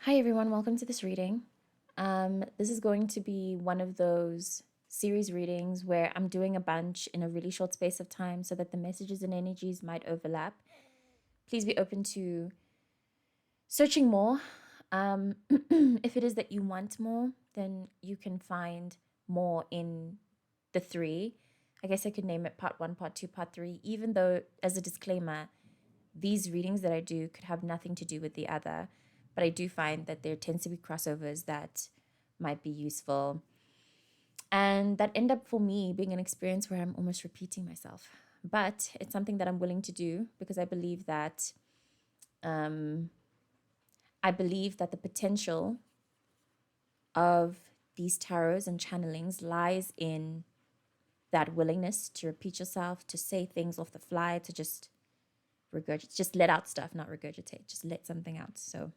Hi, everyone. Welcome to this reading. This is going to be one of those series readings where I'm doing a bunch in a really short space of time so that the messages and energies might overlap. Please be open to searching more. If it is that you want more, then you can find more in the three. I guess I could name it part one, part two, part three, even though, as a disclaimer, these readings that I do could have nothing to do with the other, but I do find that there tends to be crossovers that might be useful and that end up for me being an experience where I'm almost repeating myself. But it's something that I'm willing to do because um, I believe that the potential of these tarots and channelings lies in that willingness to repeat yourself, to say things off the fly, to just regurgitate, just let out stuff, not regurgitate, just let something out. So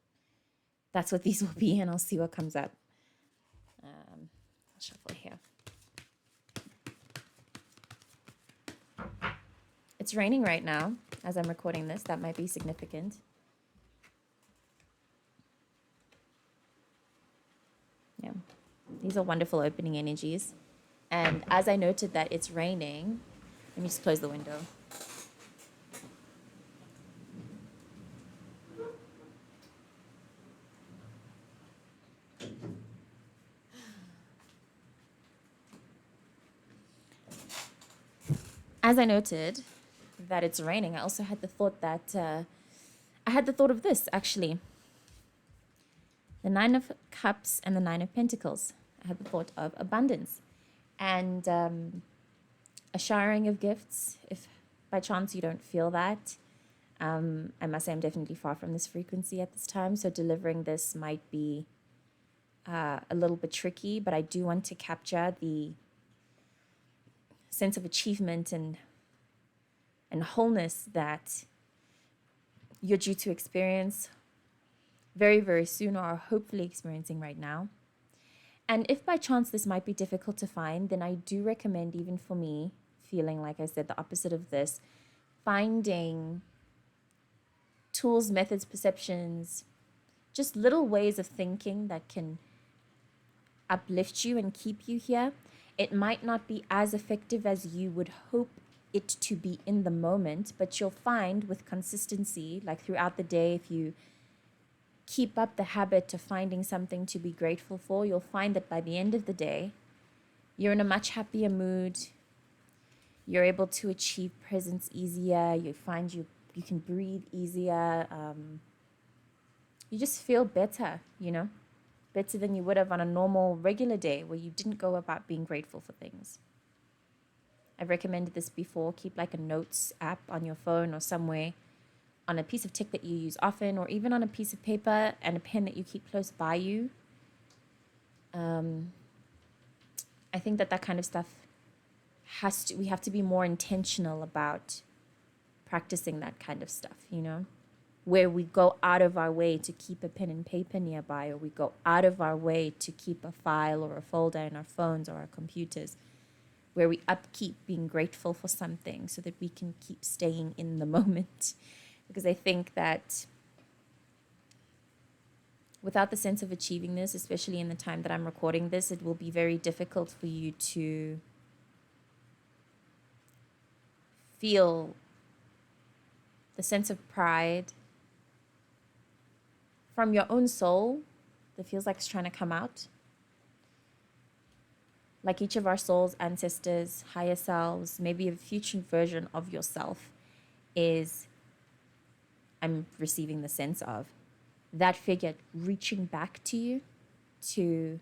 that's what these will be, and I'll see what comes up. I'll shuffle here. It's raining right now as I'm recording this. That might be significant. Yeah, these are wonderful opening energies. And as I noted that it's raining, let me just close the window. As I noted that it's raining, I also had the thought that I had the thought of this actually. The Nine of Cups and the Nine of Pentacles. I had the thought of abundance and a showering of gifts. If by chance you don't feel that, I must say I'm definitely far from this frequency at this time. So delivering this might be a little bit tricky, but I do want to capture the sense of achievement and wholeness that you're due to experience very, very soon or are hopefully experiencing right now. And if by chance this might be difficult to find, then I do recommend, even for me, feeling like I said, the opposite of this, finding tools, methods, perceptions, just little ways of thinking that can uplift you and keep you here. It might not be as effective as you would hope it to be in the moment, but you'll find with consistency, like throughout the day, if you keep up the habit of finding something to be grateful for, you'll find that by the end of the day, you're in a much happier mood. You're able to achieve presence easier. You find you can breathe easier. You just feel better, better than you would have on a normal, regular day where you didn't go about being grateful for things. I've recommended this before. Keep like a notes app on your phone or somewhere, on a piece of tech that you use often, or even on a piece of paper and a pen that you keep close by you. I think that kind of stuff we have to be more intentional about practicing that kind of stuff, where we go out of our way to keep a pen and paper nearby, or we go out of our way to keep a file or a folder in our phones or our computers, where we upkeep being grateful for something so that we can keep staying in the moment. Because I think that without the sense of achieving this, especially in the time that I'm recording this, it will be very difficult for you to feel the sense of pride from your own soul that feels like it's trying to come out. Like each of our souls, ancestors, higher selves, maybe a future version of yourself is, I'm receiving the sense of, that figure reaching back to you to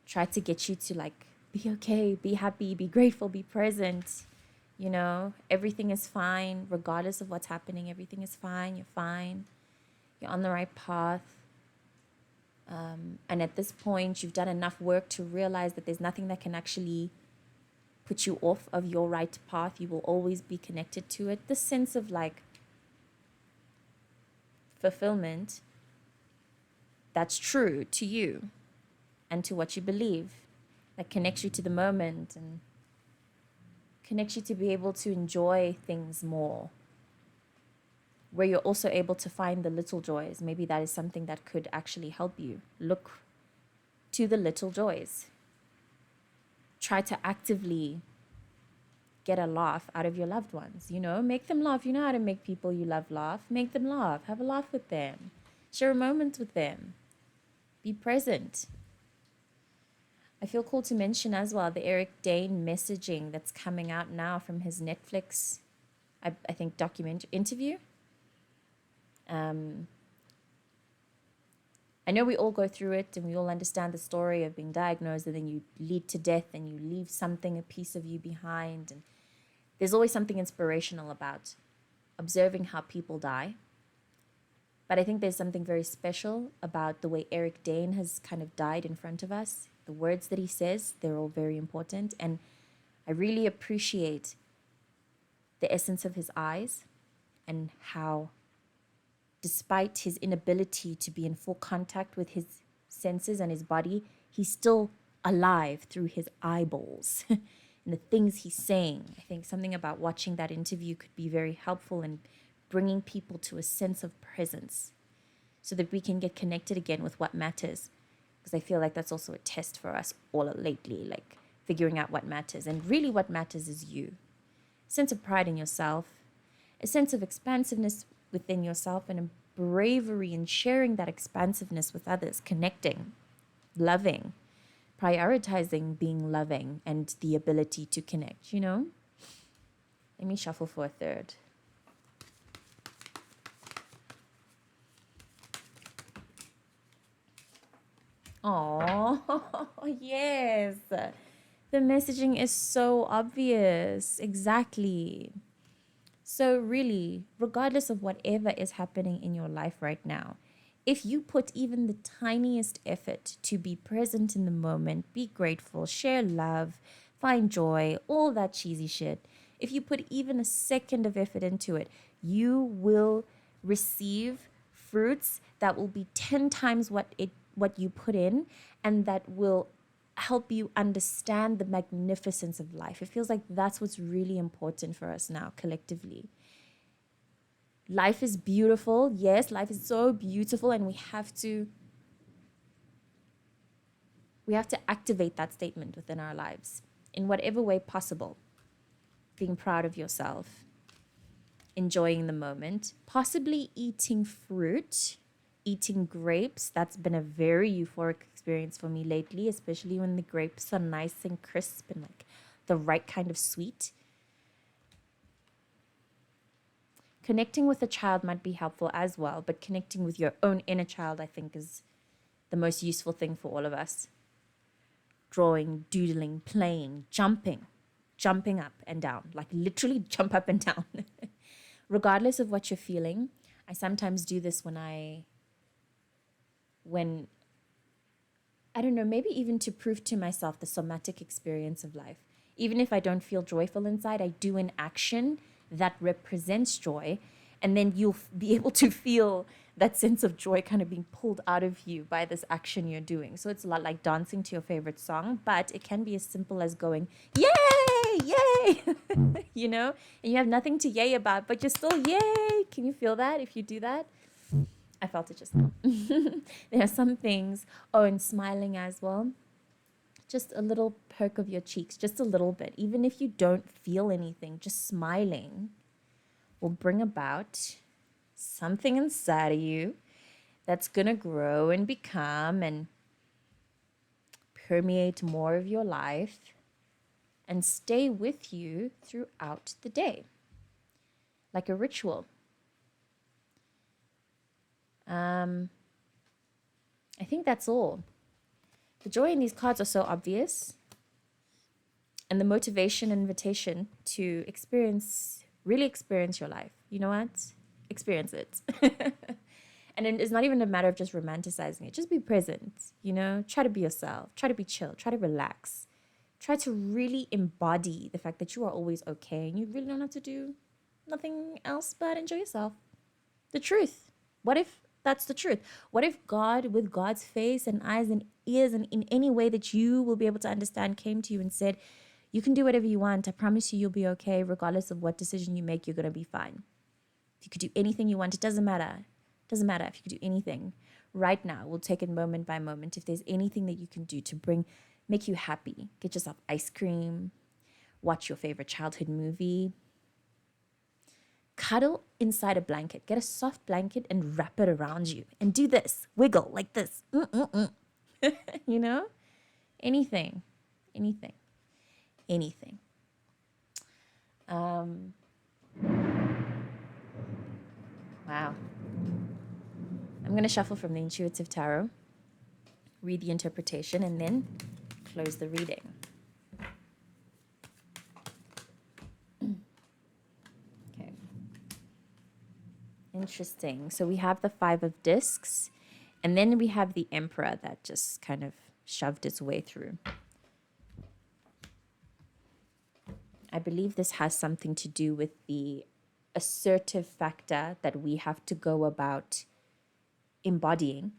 try to get you to like, be okay, be happy, be grateful, be present. Everything is fine, regardless of what's happening. Everything is fine. You're fine. You're on the right path. And at this point, you've done enough work to realize that there's nothing that can actually put you off of your right path. You will always be connected to it. This sense of like fulfillment that's true to you and to what you believe, that connects you to the moment and connects you to be able to enjoy things more where you're also able to find the little joys. Maybe that is something that could actually help you. Look to the little joys. Try to actively get a laugh out of your loved ones. Make them laugh. You know how to make people you love laugh. Make them laugh. Have a laugh with them. Share a moment with them. Be present. I feel called to mention as well the Eric Dane messaging that's coming out now from his Netflix, I think, interview. I know we all go through it and we all understand the story of being diagnosed and then you lead to death and you leave something, a piece of you behind. And there's always something inspirational about observing how people die. But I think there's something very special about the way Eric Dane has kind of died in front of us. The words that he says, they're all very important. And I really appreciate the essence of his eyes and how, despite his inability to be in full contact with his senses and his body, he's still alive through his eyeballs and the things he's saying. I think something about watching that interview could be very helpful in bringing people to a sense of presence so that we can get connected again with what matters. Because I feel like that's also a test for us all lately, like figuring out what matters. And really what matters is you. A sense of pride in yourself, a sense of expansiveness within yourself, and a bravery in sharing that expansiveness with others, connecting, loving, prioritizing being loving and the ability to connect, Let me shuffle for a third. Oh, yes. The messaging is so obvious. Exactly. So really, regardless of whatever is happening in your life right now, if you put even the tiniest effort to be present in the moment, be grateful, share love, find joy, all that cheesy shit, if you put even a second of effort into it, you will receive fruits that will be 10 times what you put in, and that will help you understand the magnificence of life. It feels like that's what's really important for us now collectively. Life is beautiful. Yes, life is so beautiful, and we have to activate that statement within our lives in whatever way possible. Being proud of yourself, enjoying the moment, possibly eating fruit, eating grapes. That's been a very euphoric experience for me lately, especially when the grapes are nice and crisp and like the right kind of sweet. Connecting with a child might be helpful as well, but connecting with your own inner child, I think, is the most useful thing for all of us. Drawing, doodling, playing, jumping up and down, like literally jump up and down. Regardless of what you're feeling, I sometimes do this when I don't know, maybe even to prove to myself the somatic experience of life. Even if I don't feel joyful inside, I do an action that represents joy, and then you'll be able to feel that sense of joy kind of being pulled out of you by this action you're doing. So it's a lot like dancing to your favorite song, but it can be as simple as going, yay, yay, and you have nothing to yay about, but you're still yay. Can you feel that if you do that? I felt it just now. There are some things, and smiling as well. Just a little perk of your cheeks, just a little bit. Even if you don't feel anything, just smiling will bring about something inside of you that's going to grow and become and permeate more of your life and stay with you throughout the day, like a ritual. I think that's all. The joy in these cards are so obvious, and the motivation and invitation to really experience your life. You know what? Experience it. And it's not even a matter of just romanticizing it. Just be present, try to be yourself, try to be chill, try to relax, try to really embody the fact that you are always okay and you really don't have to do nothing else but enjoy yourself. The truth. What if that's the truth? What if God, with God's face and eyes and ears and in any way that you will be able to understand, came to you and said, you can do whatever you want. I promise you'll be okay. Regardless of what decision you make, you're going to be fine. If you could do anything you want, it doesn't matter. It doesn't matter if you could do anything. Right now, we'll take it moment by moment. If there's anything that you can do to make you happy, get yourself ice cream, watch your favorite childhood movie, cuddle inside a blanket. Get a soft blanket and wrap it around you. And do this. Wiggle like this. You know? Anything. Anything. Anything. Wow. I'm going to shuffle from the Intuitive Tarot, read the interpretation, and then close the reading. Okay. Interesting. So we have the Five of Discs, and then we have the Emperor that just kind of shoved its way through. I believe this has something to do with the assertive factor that we have to go about embodying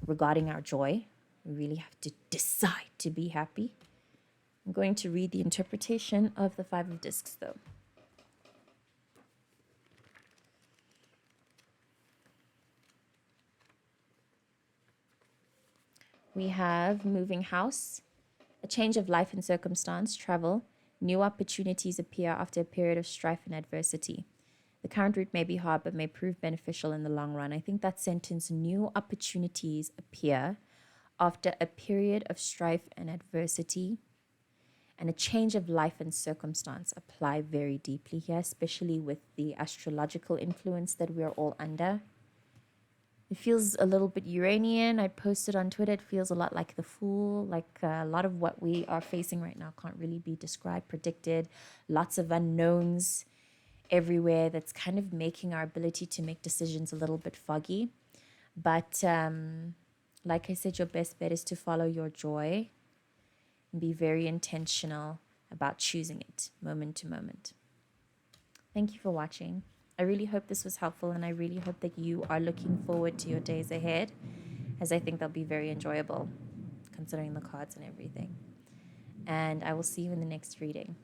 regarding our joy. We really have to decide to be happy. I'm going to read the interpretation of the Five of Discs, though. We have moving house, a change of life and circumstance, travel, new opportunities appear after a period of strife and adversity. The current route may be hard, but may prove beneficial in the long run. I think that sentence, new opportunities appear after a period of strife and adversity, and a change of life and circumstance apply very deeply here, especially with the astrological influence that we're all under. It feels a little bit Uranian. I posted on Twitter. It feels a lot like the Fool. Like a lot of what we are facing right now can't really be described, predicted. Lots of unknowns everywhere that's kind of making our ability to make decisions a little bit foggy. But like I said, your best bet is to follow your joy and be very intentional about choosing it moment to moment. Thank you for watching. I really hope this was helpful, and I really hope that you are looking forward to your days ahead, as I think they'll be very enjoyable, considering the cards and everything. And I will see you in the next reading.